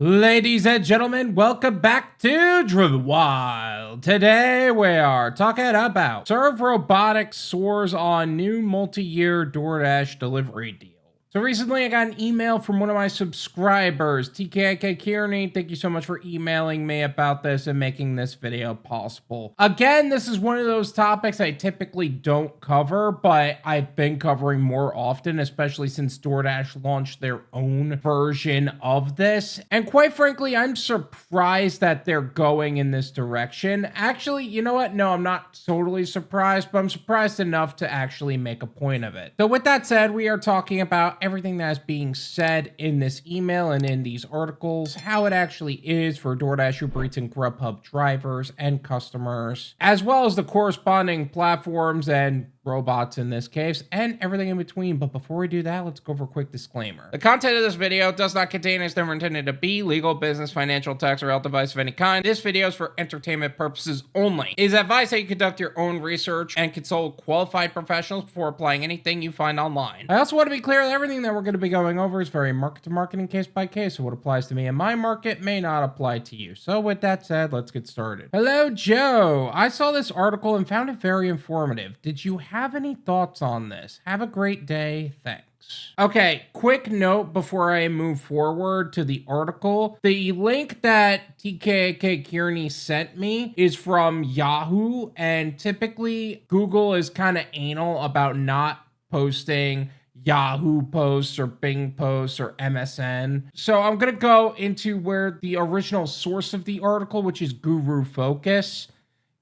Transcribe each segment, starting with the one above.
Ladies and gentlemen, welcome back to Wyld. Today we are talking about Serve Robotics soars on new multi-year DoorDash delivery deal. So recently I got an email from one of my subscribers, TKK Kearney. Thank you so much for emailing me about this and making this video possible. Again, this is one of those topics I typically don't cover, but I've been covering more often, especially since DoorDash launched their own version of this. And quite frankly, I'm surprised that they're going in this direction. Actually, you know what? No, I'm not totally surprised, but I'm surprised enough to actually make a point of it. So with that said, we are talking about everything that is being said in this email and in these articles, how it actually is for DoorDash, Uber Eats, and Grubhub drivers and customers, as well as the corresponding platforms and robots in this case, and everything in between. But before we do that, let's go over a quick disclaimer. The content of this video does not contain and is never intended to be legal, business, financial, tax, or health advice of any kind. This video is for entertainment purposes only. It is advised that you conduct your own research and consult qualified professionals before applying anything you find online. I also want to be clear that everything that we're going to be going over is very market to market and case by case, so what applies to me in my market may not apply to you. So with that said, let's get started. Hello, Joe. I saw this article and found it very informative. Did you have any thoughts on this? Have a great day. Thanks. Okay, quick note before I move forward to the article. The link that TKK Kearney sent me is from Yahoo, and typically Google is kind of anal about not posting Yahoo posts or Bing posts or MSN. So I'm going to go into where the original source of the article, which is Guru Focus,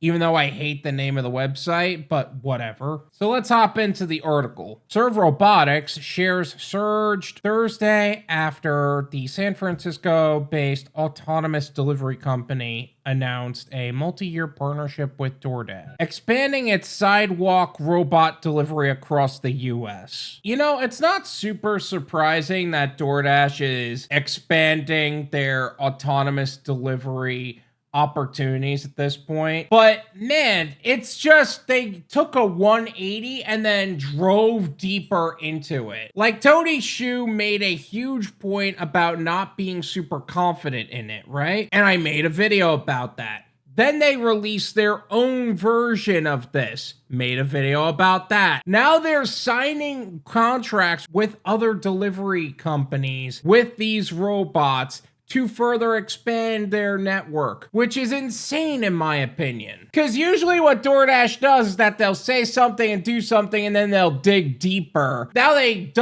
even though I hate the name of the website, but whatever. So let's hop into the article. Serve Robotics shares surged Thursday after the San Francisco-based autonomous delivery company announced a multi-year partnership with DoorDash, expanding its sidewalk robot delivery across the US. You know, it's not super surprising that DoorDash is expanding their autonomous delivery opportunities at this point, but man, it's just they took a 180 and then drove deeper into it. Like Tony Shu made a huge point about not being super confident in it, right? And I made a video about that. Then they released their own version of this, made a video about that. Now they're signing contracts with other delivery companies with these robots to further expand their network, which is insane in my opinion. Because usually what DoorDash does is that they'll say something and do something and then they'll dig deeper. Now they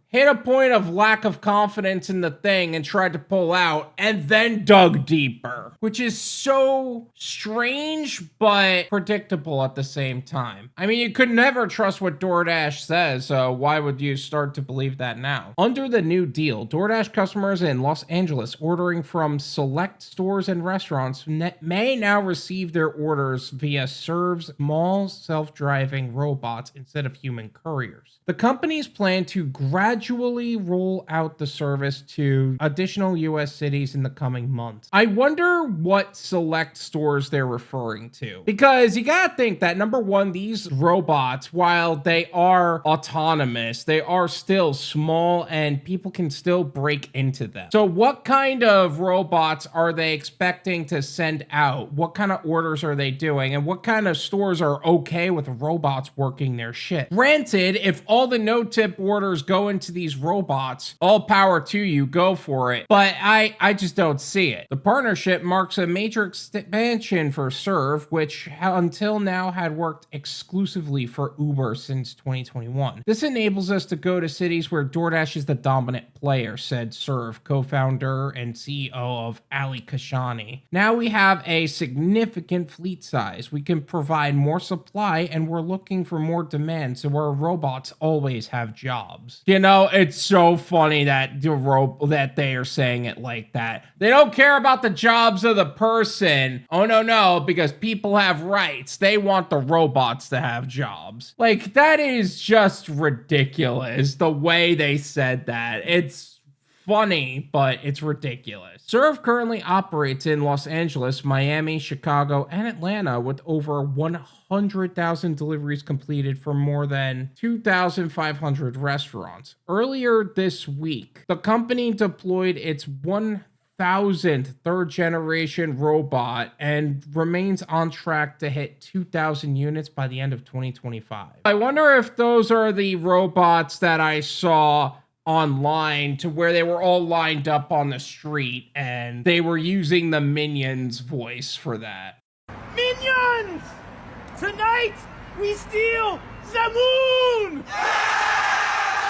hit a point of lack of confidence in the thing and tried to pull out and then dug deeper, which is so strange but predictable at the same time. I mean, you could never trust what DoorDash says, so why would you start to believe that now? Under the new deal, DoorDash customers in Los Angeles ordering from select stores and restaurants may now receive their orders via Serve's small self-driving robots instead of human couriers. The companies plan to gradually roll out the service to additional US cities in the coming months. I wonder what select stores they're referring to, because you gotta think that number one, these robots, while they are autonomous, they are still small and people can still break into them. So what kind of robots are they expecting to send out? What kind of orders are they doing? And what kind of stores are okay with robots working their shit? Granted, if all the no-tip orders go into these robots, all power to you, go for it. But I just don't see it. The partnership marks a major expansion for Serve, which until now had worked exclusively for Uber since 2021. This enables us to go to cities where DoorDash is the dominant player, said Serve co-founder and CEO of Ali Kashani. Now we have a significant fleet size. We can provide more supply and we're looking for more demand, so our robots always have jobs. You know, it's so funny that that they are saying it like that. They don't care about the jobs of the person. Oh no, because people have rights. They want the robots to have jobs. Like, that is just ridiculous, the way they said that. It's funny, but it's ridiculous. Serve currently operates in Los Angeles, Miami, Chicago, and Atlanta with over 100,000 deliveries completed for more than 2,500 restaurants. Earlier this week, the company deployed its 1,000th third-generation robot and remains on track to hit 2,000 units by the end of 2025. I wonder if those are the robots that I saw online to where they were all lined up on the street and they were using the Minions voice for that. Minions! Tonight, we steal the moon!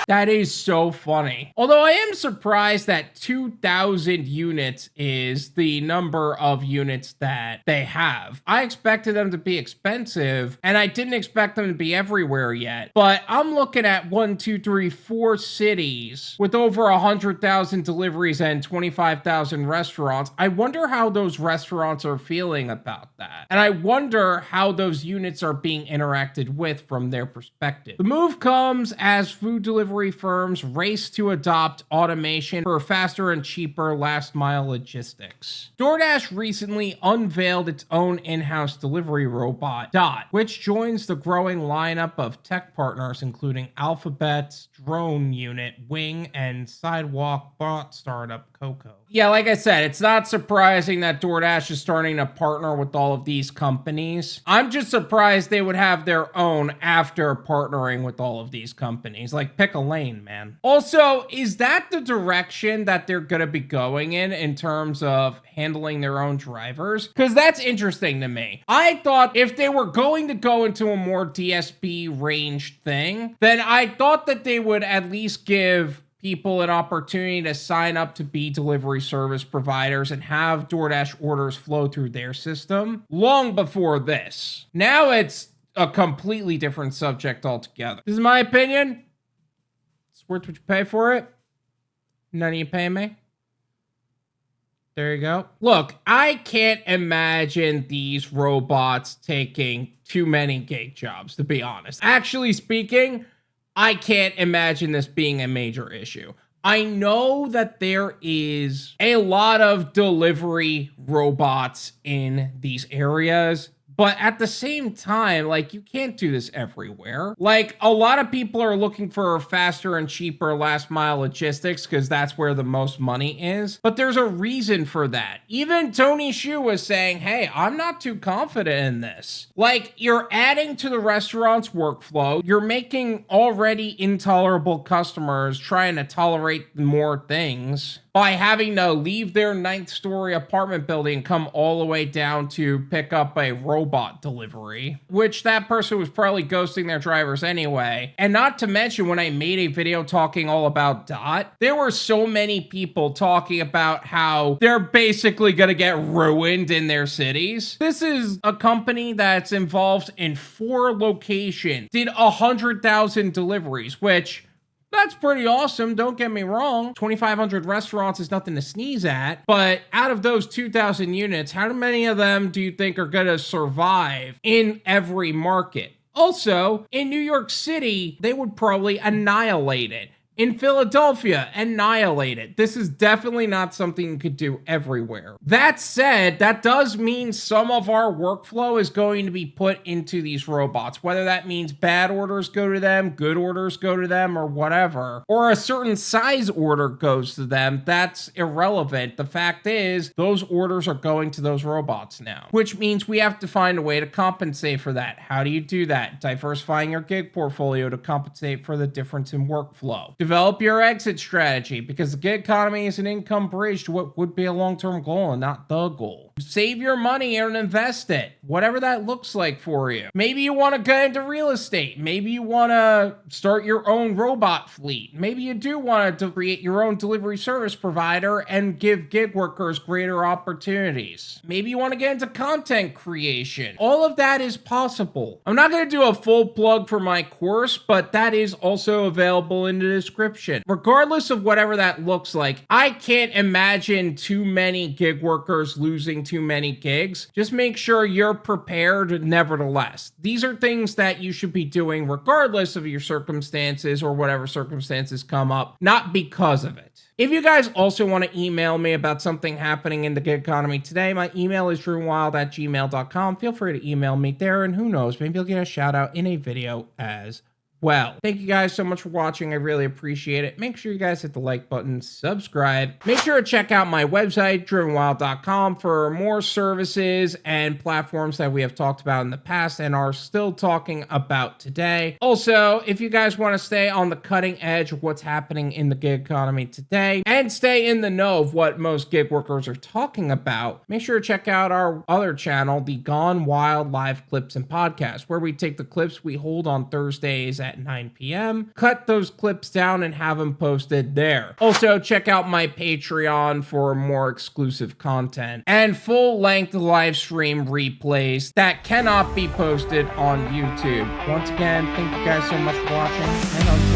That is so funny. Although I am surprised that 2,000 units is the number of units that they have. I expected them to be expensive, and I didn't expect them to be everywhere yet. But I'm looking at 4 cities with over 100,000 deliveries and 25,000 restaurants. I wonder how those restaurants are feeling about that. And I wonder how those units are being interacted with from their perspective. The move comes as food delivery firms race to adopt automation for faster and cheaper last mile logistics. DoorDash recently unveiled its own in-house delivery robot, Dot, which joins the growing lineup of tech partners including Alphabet's drone unit, Wing, and sidewalk bot startup Coco. Yeah, like I said, it's not surprising that DoorDash is starting to partner with all of these companies. I'm just surprised they would have their own after partnering with all of these companies. Like, pick a lane, man. Also, is that the direction that they're going to be going in terms of handling their own drivers? Because that's interesting to me. I thought if they were going to go into a more DSP ranged thing, then I thought that they would at least give people an opportunity to sign up to be delivery service providers and have DoorDash orders flow through their system long before this. Now it's a completely different subject altogether. This is my opinion. It's worth what you pay for it. None of you pay me. There you go. Look, I can't imagine these robots taking too many gig jobs, to be honest. Actually speaking, I can't imagine this being a major issue. I know that there is a lot of delivery robots in these areas, but at the same time, like, you can't do this everywhere. Like, a lot of people are looking for faster and cheaper last mile logistics because that's where the most money is. But there's a reason for that. Even Tony Xu was saying, hey, I'm not too confident in this. Like, you're adding to the restaurant's workflow. You're making already intolerable customers trying to tolerate more things by having to leave their 9th-story apartment building and come all the way down to pick up a robot delivery, which that person was probably ghosting their drivers anyway. And not to mention, when I made a video talking all about Dot, there were so many people talking about how they're basically gonna get ruined in their cities. This is a company that's involved in 4 locations, did 100,000 deliveries, which that's pretty awesome, don't get me wrong. 2,500 restaurants is nothing to sneeze at, but out of those 2,000 units, how many of them do you think are gonna survive in every market? Also, in New York City, they would probably annihilate it. In Philadelphia, annihilate it. This is definitely not something you could do everywhere. That said, that does mean some of our workflow is going to be put into these robots, whether that means bad orders go to them, good orders go to them, or whatever, or a certain size order goes to them. That's irrelevant. The fact is, those orders are going to those robots now, which means we have to find a way to compensate for that. How do you do that? Diversifying your gig portfolio to compensate for the difference in workflow. Develop your exit strategy, because the gig economy is an income bridge to what would be a long-term goal and not the goal. Save your money and invest it, whatever that looks like for you. Maybe you want to get into real estate. Maybe you want to start your own robot fleet. Maybe you do want to create your own delivery service provider and give gig workers greater opportunities. Maybe you want to get into content creation. All of that is possible. I'm not going to do a full plug for my course, but that is also available in the description. Regardless of whatever that looks like, I can't imagine too many gig workers losing too many gigs. Just make sure you're prepared nevertheless. These are things that you should be doing regardless of your circumstances or whatever circumstances come up, not because of it. If you guys also want to email me about something happening in the gig economy today, my email is drewwyld@gmail.com. Feel free to email me there, and who knows, maybe you'll get a shout out in a video as well. Thank you guys so much for watching. I really appreciate it. Make sure you guys hit the like button, subscribe. Make sure to check out my website, drivenwyld.com, for more services and platforms that we have talked about in the past and are still talking about today. Also, if you guys want to stay on the cutting edge of what's happening in the gig economy today and stay in the know of what most gig workers are talking about, make sure to check out our other channel, the Gone Wild Live Clips and Podcast, where we take the clips we hold on Thursdays at 9 p.m., cut those clips down and have them posted there. Also, check out my Patreon for more exclusive content and full-length live stream replays that cannot be posted on YouTube. Once again, thank you guys so much for watching, and until